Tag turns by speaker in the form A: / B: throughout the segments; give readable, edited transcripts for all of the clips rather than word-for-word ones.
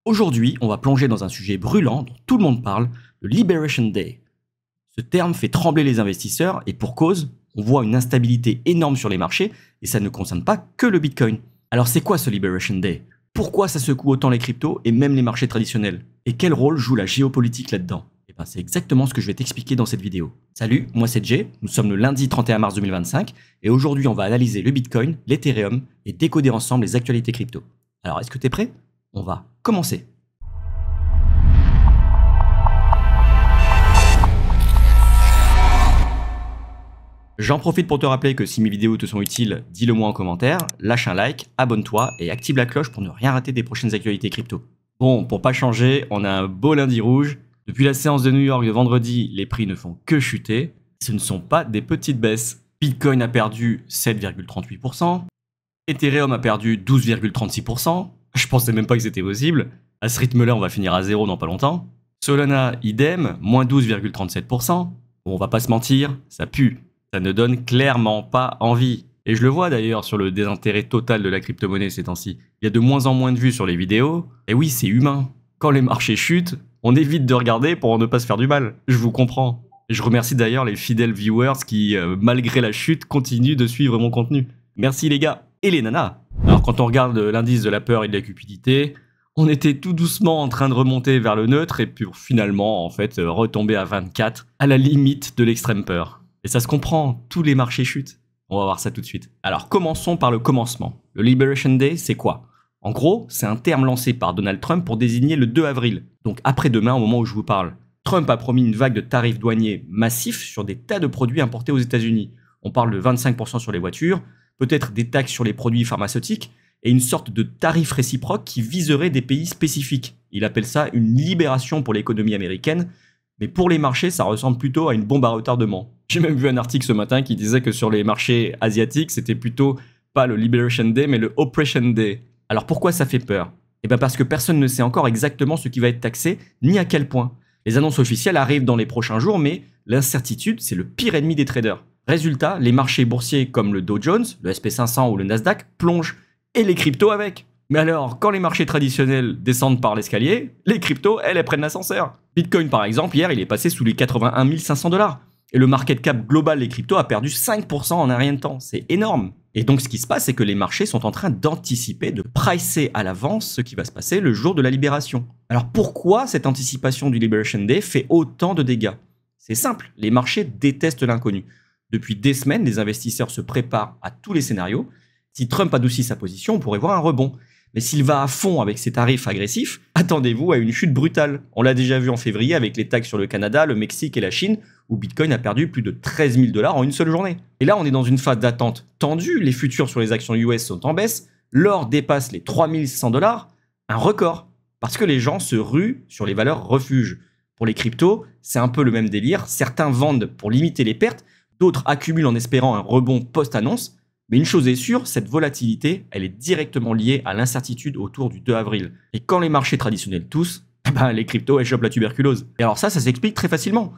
A: Aujourd'hui, on va plonger dans un sujet brûlant dont tout le monde parle, le Liberation Day. Ce terme fait trembler les investisseurs et pour cause, on voit une instabilité énorme sur les marchés et ça ne concerne pas que le Bitcoin. Alors c'est quoi ce Liberation Day? Pourquoi ça secoue autant les cryptos et même les marchés traditionnels? Et quel rôle joue la géopolitique là-dedans? Et ben c'est exactement ce que je vais t'expliquer dans cette vidéo. Salut, moi c'est Jay, nous sommes le lundi 31 mars 2025 et aujourd'hui on va analyser le Bitcoin, l'Ethereum et décoder ensemble les actualités crypto. Alors est-ce que t'es prêt? On va commencer. J'en profite pour te rappeler que si mes vidéos te sont utiles, dis-le moi en commentaire, lâche un like, abonne-toi et active la cloche pour ne rien rater des prochaines actualités crypto. Bon, pour pas changer, on a un beau lundi rouge. Depuis la séance de New York de vendredi, les prix ne font que chuter. Ce ne sont pas des petites baisses. Bitcoin a perdu 7,38%, Ethereum a perdu 12,36%. Je pensais même pas que c'était possible. À ce rythme-là, on va finir à zéro dans pas longtemps. Solana, idem, moins 12,37%. Bon, on va pas se mentir, ça pue. Ça ne donne clairement pas envie. Et je le vois d'ailleurs sur le désintérêt total de la crypto-monnaie ces temps-ci. Il y a de moins en moins de vues sur les vidéos. Et oui, c'est humain. Quand les marchés chutent, on évite de regarder pour ne pas se faire du mal. Je vous comprends. Et je remercie d'ailleurs les fidèles viewers qui, malgré la chute, continuent de suivre mon contenu. Merci les gars. Et les nanas. Alors quand on regarde l'indice de la peur et de la cupidité, on était tout doucement en train de remonter vers le neutre et puis finalement, en fait, retomber à 24, à la limite de l'extrême peur. Et ça se comprend, tous les marchés chutent. On va voir ça tout de suite. Alors commençons par le commencement. Le Liberation Day, c'est quoi? En gros, c'est un terme lancé par Donald Trump pour désigner le 2 avril, donc après-demain au moment où je vous parle. Trump a promis une vague de tarifs douaniers massifs sur des tas de produits importés aux États-Unis. On parle de 25% sur les voitures, peut-être des taxes sur les produits pharmaceutiques, et une sorte de tarif réciproque qui viserait des pays spécifiques. Il appelle ça une libération pour l'économie américaine, mais pour les marchés, ça ressemble plutôt à une bombe à retardement. J'ai même vu un article ce matin qui disait que sur les marchés asiatiques, c'était plutôt pas le Liberation Day, mais le Oppression Day. Alors pourquoi ça fait peur? Eh bien parce que personne ne sait encore exactement ce qui va être taxé, ni à quel point. Les annonces officielles arrivent dans les prochains jours, mais l'incertitude, c'est le pire ennemi des traders. Résultat, les marchés boursiers comme le Dow Jones, le SP500 ou le Nasdaq plongent, et les cryptos avec. Mais alors, quand les marchés traditionnels descendent par l'escalier, les cryptos, elles prennent l'ascenseur. Bitcoin par exemple, hier, il est passé sous les 81 500 $. Et le market cap global des cryptos a perdu 5% en un rien de temps. C'est énorme. Et donc, ce qui se passe, c'est que les marchés sont en train d'anticiper, de pricer à l'avance ce qui va se passer le jour de la libération. Alors, pourquoi cette anticipation du Liberation Day fait autant de dégâts? C'est simple, les marchés détestent l'inconnu. Depuis des semaines, les investisseurs se préparent à tous les scénarios. Si Trump adoucit sa position, on pourrait voir un rebond. Mais s'il va à fond avec ses tarifs agressifs, attendez-vous à une chute brutale. On l'a déjà vu en février avec les taxes sur le Canada, le Mexique et la Chine, où Bitcoin a perdu plus de 13 000 $ en une seule journée. Et là, on est dans une phase d'attente tendue, les futurs sur les actions US sont en baisse, l'or dépasse les 3 100 $, un record, parce que les gens se ruent sur les valeurs refuges. Pour les cryptos, c'est un peu le même délire, certains vendent pour limiter les pertes, d'autres accumulent en espérant un rebond post-annonce. Mais une chose est sûre, cette volatilité, elle est directement liée à l'incertitude autour du 2 avril. Et quand les marchés traditionnels toussent, les cryptos, elles chopent la tuberculose. Et alors ça s'explique très facilement.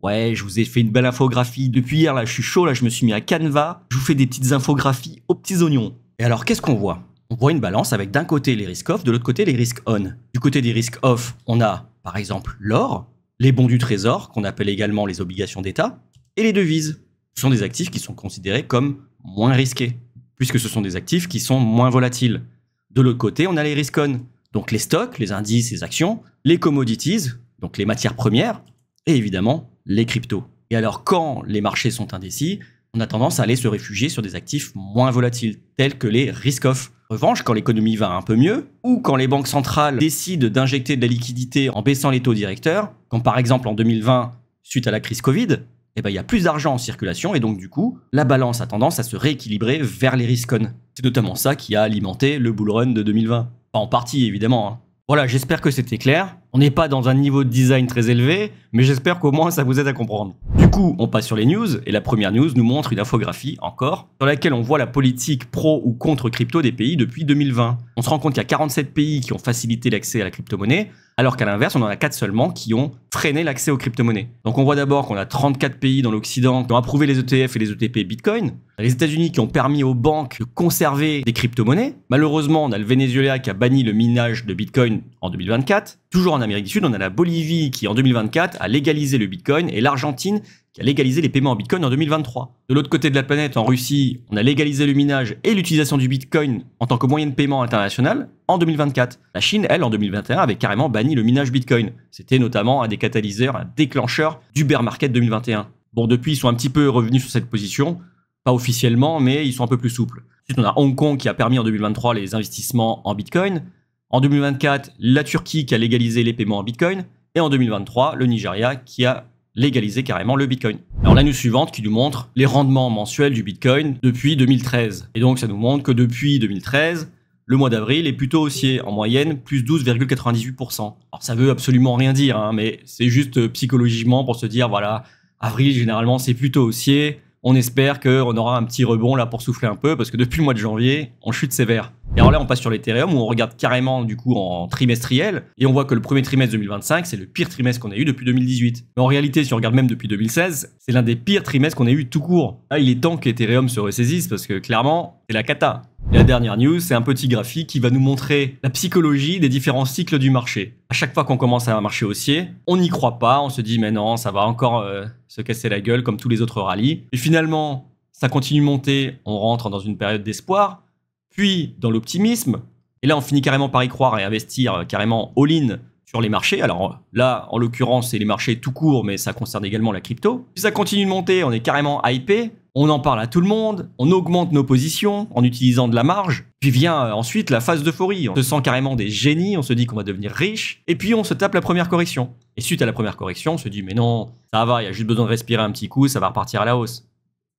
A: Ouais, je vous ai fait une belle infographie. Depuis hier, là, je suis chaud, là, je me suis mis à Canva. Je vous fais des petites infographies aux petits oignons. Et alors, qu'est-ce qu'on voit? On voit une balance avec d'un côté les risques off, de l'autre côté les risques on. Du côté des risques off, on a, par exemple, l'or, les bons du trésor, qu'on appelle également les obligations d'État, et les devises. Ce sont des actifs qui sont considérés comme moins risqués, puisque ce sont des actifs qui sont moins volatiles. De l'autre côté, on a les risques on, donc les stocks, les indices, les actions, les commodities, donc les matières premières, et évidemment les cryptos. Et alors quand les marchés sont indécis, on a tendance à aller se réfugier sur des actifs moins volatiles, tels que les risk-off. En revanche, quand l'économie va un peu mieux, ou quand les banques centrales décident d'injecter de la liquidité en baissant les taux directeurs, comme par exemple en 2020, suite à la crise Covid, il y a plus d'argent en circulation et donc du coup, la balance a tendance à se rééquilibrer vers les risques-on. C'est notamment ça qui a alimenté le bull run de 2020. Pas en partie, évidemment. Voilà, j'espère que c'était clair. On n'est pas dans un niveau de design très élevé, mais j'espère qu'au moins ça vous aide à comprendre. Du coup, on passe sur les news, et la première news nous montre une infographie, encore, dans laquelle on voit la politique pro ou contre crypto des pays depuis 2020. On se rend compte qu'il y a 47 pays qui ont facilité l'accès à la crypto-monnaie, alors qu'à l'inverse, on en a 4 seulement qui ont freiné l'accès aux crypto-monnaies. Donc on voit d'abord qu'on a 34 pays dans l'Occident qui ont approuvé les ETF et les ETP Bitcoin, les États-Unis qui ont permis aux banques de conserver des crypto-monnaies. Malheureusement, on a le Venezuela qui a banni le minage de Bitcoin en 2024. Toujours en Amérique du Sud, on a la Bolivie qui en 2024 a légalisé le Bitcoin et l'Argentine qui a légalisé les paiements en Bitcoin en 2023. De l'autre côté de la planète, en Russie, on a légalisé le minage et l'utilisation du Bitcoin en tant que moyen de paiement international en 2024. La Chine, elle, en 2021, avait carrément banni le minage Bitcoin. C'était notamment un des catalyseurs, un déclencheur du bear market 2021. Bon, depuis, ils sont un petit peu revenus sur cette position, pas officiellement, mais ils sont un peu plus souples. Ensuite, on a Hong Kong qui a permis en 2023 les investissements en Bitcoin. En 2024, la Turquie qui a légalisé les paiements en Bitcoin. Et en 2023, le Nigeria qui a légaliser carrément le Bitcoin. Alors la news suivante qui nous montre les rendements mensuels du Bitcoin depuis 2013. Et donc ça nous montre que depuis 2013, le mois d'avril est plutôt haussier, en moyenne plus 12,98%. Alors ça veut absolument rien dire, hein, mais c'est juste psychologiquement pour se dire, voilà, avril généralement c'est plutôt haussier, on espère qu'on aura un petit rebond là pour souffler un peu, parce que depuis le mois de janvier, on chute sévère. Et alors là, on passe sur l'Ethereum où on regarde carrément du coup en trimestriel et on voit que le premier trimestre 2025, c'est le pire trimestre qu'on a eu depuis 2018. Mais en réalité, si on regarde même depuis 2016, c'est l'un des pires trimestres qu'on a eu tout court. Là, il est temps qu'Ethereum se ressaisisse parce que clairement, c'est la cata. Et la dernière news, c'est un petit graphique qui va nous montrer la psychologie des différents cycles du marché. À chaque fois qu'on commence à un marché haussier, on n'y croit pas, on se dit mais non, ça va encore se casser la gueule comme tous les autres rallyes. Et finalement, ça continue de monter, on rentre dans une période d'espoir. Puis dans l'optimisme, et là on finit carrément par y croire et investir carrément all-in sur les marchés. Alors là, en l'occurrence, c'est les marchés tout court, mais ça concerne également la crypto. Puis ça continue de monter, on est carrément hypé, on en parle à tout le monde, on augmente nos positions en utilisant de la marge. Puis vient ensuite la phase d'euphorie, on se sent carrément des génies, on se dit qu'on va devenir riche, et puis on se tape la première correction. Et suite à la première correction, on se dit mais non, ça va, il y a juste besoin de respirer un petit coup, ça va repartir à la hausse.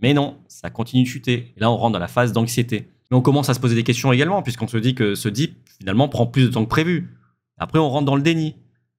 A: Mais non, ça continue de chuter. Et là, on rentre dans la phase d'anxiété. Mais on commence à se poser des questions également, puisqu'on se dit que ce dip, finalement, prend plus de temps que prévu. Après, on rentre dans le déni.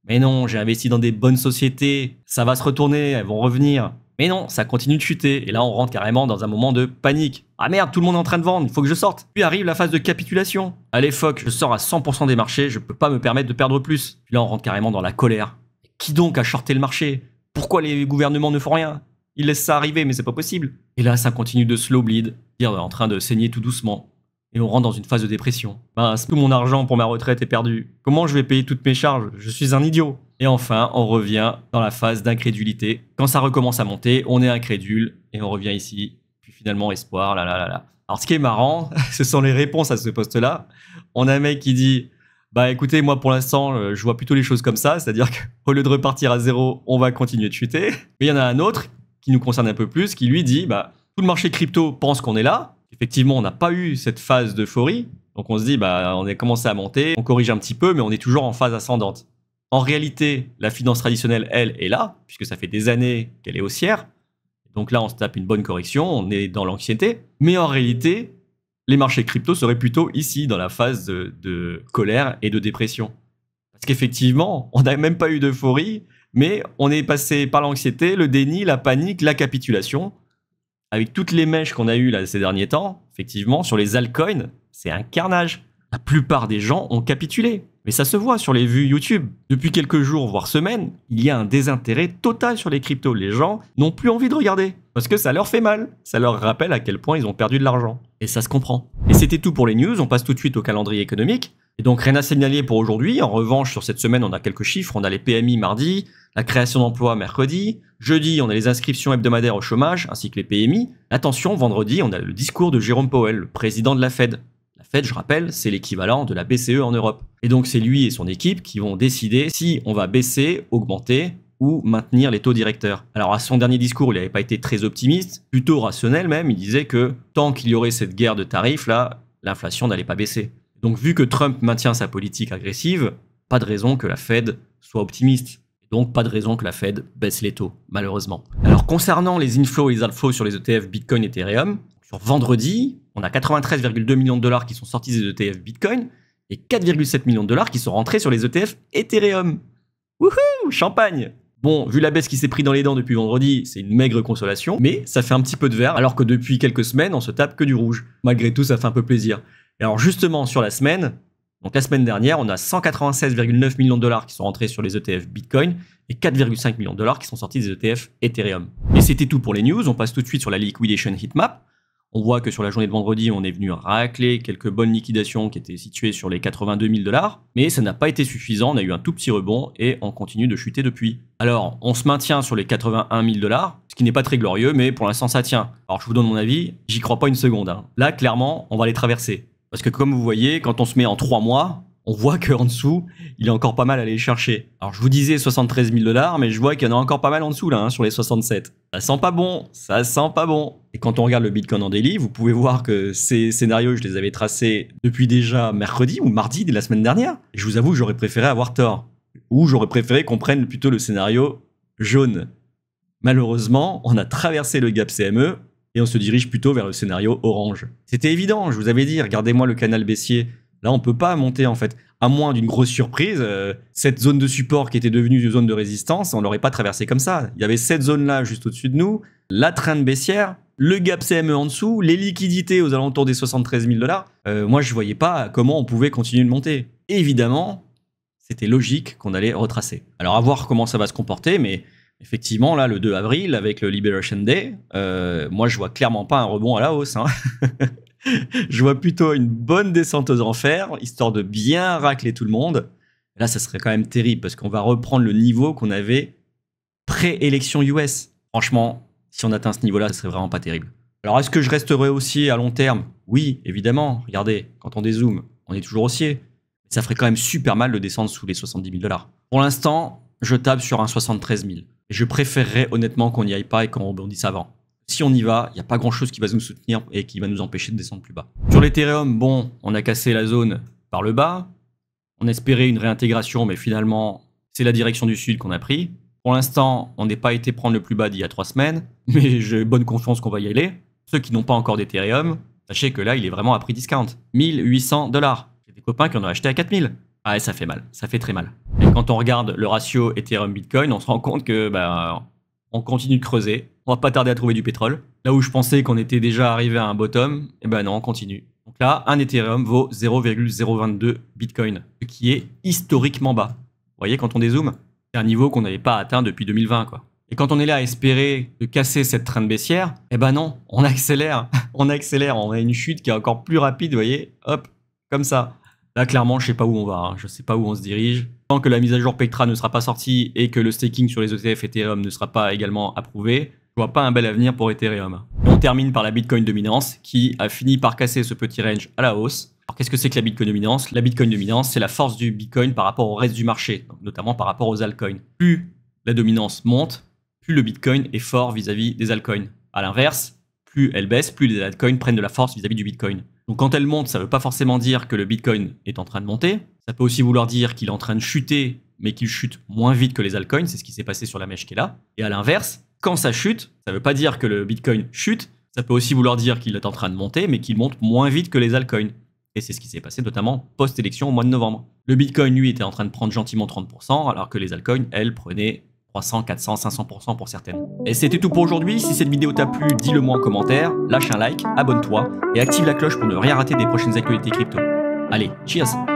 A: Mais non, j'ai investi dans des bonnes sociétés, ça va se retourner, elles vont revenir. Mais non, ça continue de chuter. Et là, on rentre carrément dans un moment de panique. Ah merde, tout le monde est en train de vendre, il faut que je sorte. Puis arrive la phase de capitulation. Allez, fuck, je sors à 100% des marchés, je peux pas me permettre de perdre plus. Puis là, on rentre carrément dans la colère. Qui donc a shorté le marché? Pourquoi les gouvernements ne font rien? Ils laissent ça arriver, mais c'est pas possible. Et là, ça continue de slow bleed, c'est-à-dire en train de saigner tout doucement. Et on rentre dans une phase de dépression. Tout mon argent pour ma retraite est perdu. Comment je vais payer toutes mes charges? Je suis un idiot. Et enfin, on revient dans la phase d'incrédulité. Quand ça recommence à monter, on est incrédule et on revient ici. Puis finalement, espoir, là. Alors, ce qui est marrant, ce sont les réponses à ce poste-là. On a un mec qui dit... Bah écoutez, moi pour l'instant, je vois plutôt les choses comme ça, c'est-à-dire qu'au lieu de repartir à zéro, on va continuer de chuter. Mais il y en a un autre qui nous concerne un peu plus, qui lui dit, bah tout le marché crypto pense qu'on est là. Effectivement, on n'a pas eu cette phase d'euphorie, donc on se dit, bah on a commencé à monter, on corrige un petit peu, mais on est toujours en phase ascendante. En réalité, la finance traditionnelle, elle, est là, puisque ça fait des années qu'elle est haussière. Donc là, on se tape une bonne correction, on est dans l'anxiété. Mais en réalité, les marchés crypto seraient plutôt ici, dans la phase de colère et de dépression. Parce qu'effectivement, on n'a même pas eu d'euphorie, mais on est passé par l'anxiété, le déni, la panique, la capitulation. Avec toutes les mèches qu'on a eues là, ces derniers temps, effectivement, sur les altcoins, c'est un carnage. La plupart des gens ont capitulé. Mais ça se voit sur les vues YouTube. Depuis quelques jours, voire semaines, il y a un désintérêt total sur les cryptos. Les gens n'ont plus envie de regarder. Parce que ça leur fait mal. Ça leur rappelle à quel point ils ont perdu de l'argent. Et ça se comprend. Et c'était tout pour les news. On passe tout de suite au calendrier économique. Et donc rien à signaler pour aujourd'hui. En revanche, sur cette semaine, on a quelques chiffres. On a les PMI mardi, la création d'emplois mercredi. Jeudi, on a les inscriptions hebdomadaires au chômage, ainsi que les PMI. Attention, vendredi, on a le discours de Jérôme Powell, le président de la Fed. La Fed, je rappelle, c'est l'équivalent de la BCE en Europe. Et donc c'est lui et son équipe qui vont décider si on va baisser, augmenter ou maintenir les taux directeurs. Alors à son dernier discours, il n'avait pas été très optimiste, plutôt rationnel même. Il disait que tant qu'il y aurait cette guerre de tarifs, là, l'inflation n'allait pas baisser. Donc vu que Trump maintient sa politique agressive, pas de raison que la Fed soit optimiste. Donc pas de raison que la Fed baisse les taux, malheureusement. Alors concernant les inflows et les outflows sur les ETF Bitcoin et Ethereum, sur vendredi, on a 93,2 millions de dollars qui sont sortis des ETF Bitcoin et 4,7 millions de dollars qui sont rentrés sur les ETF Ethereum. Wouhou, champagne! Bon, vu la baisse qui s'est pris dans les dents depuis vendredi, c'est une maigre consolation, mais ça fait un petit peu de vert, alors que depuis quelques semaines, on se tape que du rouge. Malgré tout, ça fait un peu plaisir. Et alors justement, sur la semaine, Donc la semaine dernière, on a 196,9 millions de dollars qui sont rentrés sur les ETF Bitcoin et 4,5 millions de dollars qui sont sortis des ETF Ethereum. Et c'était tout pour les news, on passe tout de suite sur la liquidation heatmap. On voit que sur la journée de vendredi, on est venu racler quelques bonnes liquidations qui étaient situées sur les 82 000 $, mais ça n'a pas été suffisant, on a eu un tout petit rebond et on continue de chuter depuis. Alors, on se maintient sur les 81 000 $, ce qui n'est pas très glorieux, mais pour l'instant ça tient. Alors je vous donne mon avis, j'y crois pas une seconde. Là, clairement, on va les traverser. Parce que comme vous voyez, quand on se met en 3 mois, on voit qu'en dessous, il y a encore pas mal à aller chercher. Alors je vous disais 73 000 $, mais je vois qu'il y en a encore pas mal en dessous là, sur les 67. Ça sent pas bon, ça sent pas bon. Et quand on regarde le Bitcoin en daily, vous pouvez voir que ces scénarios, je les avais tracés depuis déjà mercredi ou mardi de la semaine dernière. Et je vous avoue que j'aurais préféré avoir tort. Ou j'aurais préféré qu'on prenne plutôt le scénario jaune. Malheureusement, on a traversé le gap CME et on se dirige plutôt vers le scénario orange. C'était évident, je vous avais dit, regardez-moi le canal baissier. Là, on peut pas monter en fait. À moins d'une grosse surprise, cette zone de support qui était devenue une zone de résistance, on l'aurait pas traversée comme ça. Il y avait cette zone-là juste au-dessus de nous, la trend baissière, le gap CME en dessous, les liquidités aux alentours des 73 000 $. Moi, je voyais pas comment on pouvait continuer de monter. Évidemment, c'était logique qu'on allait retracer. Alors, à voir comment ça va se comporter, mais effectivement, là, le 2 avril, avec le Liberation Day, moi, je vois clairement pas un rebond à la hausse. Hein. Je vois plutôt une bonne descente aux enfers, histoire de bien racler tout le monde. Là, ça serait quand même terrible, parce qu'on va reprendre le niveau qu'on avait pré-élection US. Franchement, si on atteint ce niveau-là, ça serait vraiment pas terrible. Alors, est-ce que je resterai haussier à long terme? Oui, évidemment. Regardez, quand on dézoome, on est toujours haussier. Ça ferait quand même super mal de descendre sous les 70 000 $. Pour l'instant, je tape sur un 73 000. Et je préférerais honnêtement qu'on n'y aille pas et qu'on rebondisse avant. Si on y va, il n'y a pas grand-chose qui va nous soutenir et qui va nous empêcher de descendre plus bas. Sur l'Ethereum, bon, on a cassé la zone par le bas. On espérait une réintégration, mais finalement, c'est la direction du sud qu'on a pris. Pour l'instant, on n'est pas été prendre le plus bas d'il y a 3 semaines, mais j'ai bonne confiance qu'on va y aller. Ceux qui n'ont pas encore d'Ethereum, sachez que là, il est vraiment à prix discount. 1800 $. J'ai des copains qui en ont acheté à 4000. Ah ouais, ça fait mal, ça fait très mal. Et quand on regarde le ratio Ethereum-Bitcoin, on se rend compte que on continue de creuser. On va pas tarder à trouver du pétrole. Là où je pensais qu'on était déjà arrivé à un bottom, eh ben non, on continue. Donc là, un Ethereum vaut 0,022 Bitcoin, ce qui est historiquement bas. Vous voyez, quand on dézoome, c'est un niveau qu'on n'avait pas atteint depuis 2020, quoi. Et quand on est là à espérer de casser cette trend baissière, eh ben non, on accélère, on accélère, on a une chute qui est encore plus rapide, vous voyez, hop, comme ça. Là, clairement, je sais pas où on va, hein. Je sais pas où on se dirige. Tant que la mise à jour Pectra ne sera pas sortie et que le staking sur les ETF Ethereum ne sera pas également approuvé, je vois pas un bel avenir pour Ethereum. Et on termine par la Bitcoin dominance qui a fini par casser ce petit range à la hausse. Alors qu'est-ce que c'est que la Bitcoin dominance? La Bitcoin dominance, c'est la force du Bitcoin par rapport au reste du marché, donc notamment par rapport aux altcoins. Plus la dominance monte, plus le Bitcoin est fort vis-à-vis des altcoins. À l'inverse, plus elle baisse, plus les altcoins prennent de la force vis-à-vis du Bitcoin. Donc quand elle monte, ça ne veut pas forcément dire que le Bitcoin est en train de monter. Ça peut aussi vouloir dire qu'il est en train de chuter, mais qu'il chute moins vite que les altcoins. C'est ce qui s'est passé sur la mèche qui est là. Et à l'inverse, quand ça chute, ça ne veut pas dire que le Bitcoin chute. Ça peut aussi vouloir dire qu'il est en train de monter, mais qu'il monte moins vite que les altcoins. Et c'est ce qui s'est passé notamment post-élection au mois de novembre. Le Bitcoin, lui, était en train de prendre gentiment 30%, alors que les altcoins, elles, prenaient 300, 400, 500% pour certaines. Et c'était tout pour aujourd'hui. Si cette vidéo t'a plu, dis-le moi en commentaire, lâche un like, abonne-toi et active la cloche pour ne rien rater des prochaines actualités crypto. Allez, cheers!